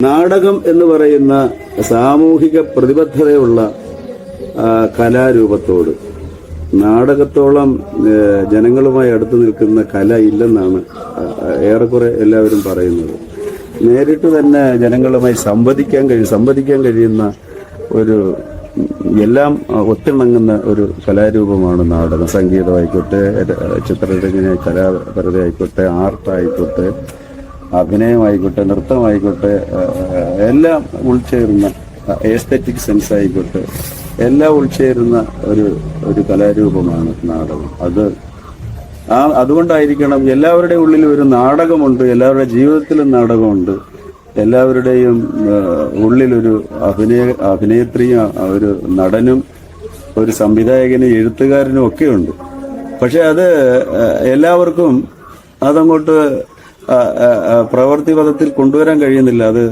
നാടകം എന്ന് പറയുന്ന സാമൂഹിക പ്രതിബദ്ധതയുള്ള കലാരൂപത്തോട് നാടകത്തോളം ജനങ്ങളുമായി അടുത്തു നിൽക്കുന്ന കല ഇല്ലെന്നാണ് ഏറെക്കുറെ എല്ലാവരും പറയുന്നത്. നേരിട്ട് തന്നെ ജനങ്ങളുമായി സംവദിക്കാൻ കഴിയുന്ന ഒരു എല്ലാം ഒത്തിണങ്ങുന്ന ഒരു കലാരൂപമാണ് നാടകം. സംഗീതമായിക്കോട്ടെ, ചിത്രരചന, കലാപരതയായിക്കോട്ടെ, ആർട്ടായിക്കോട്ടെ, അഭിനയമായിക്കോട്ടെ, നൃത്തമായിക്കോട്ടെ, എല്ലാം ഉൾച്ചേരുന്ന എസ്തെറ്റിക് സെൻസ് ആയിക്കോട്ടെ, എല്ലാം ഉൾച്ചേരുന്ന ഒരു കലാരൂപമാണ് നാടകം. അതുകൊണ്ടായിരിക്കണം എല്ലാവരുടെയും ഉള്ളിൽ ഒരു നാടകമുണ്ട്, എല്ലാവരുടെ ജീവിതത്തിലും നാടകമുണ്ട്, എല്ലാവരുടെയും ഉള്ളിലൊരു അഭിനേത്രിയും ഒരു നടനും ഒരു സംവിധായകനും എഴുത്തുകാരനും ഒക്കെയുണ്ട്. പക്ഷെ അത് എല്ലാവർക്കും അതങ്ങോട്ട് പ്രവൃത്തി പദത്തിൽ കൊണ്ടുവരാൻ കഴിയുന്നില്ല. അത്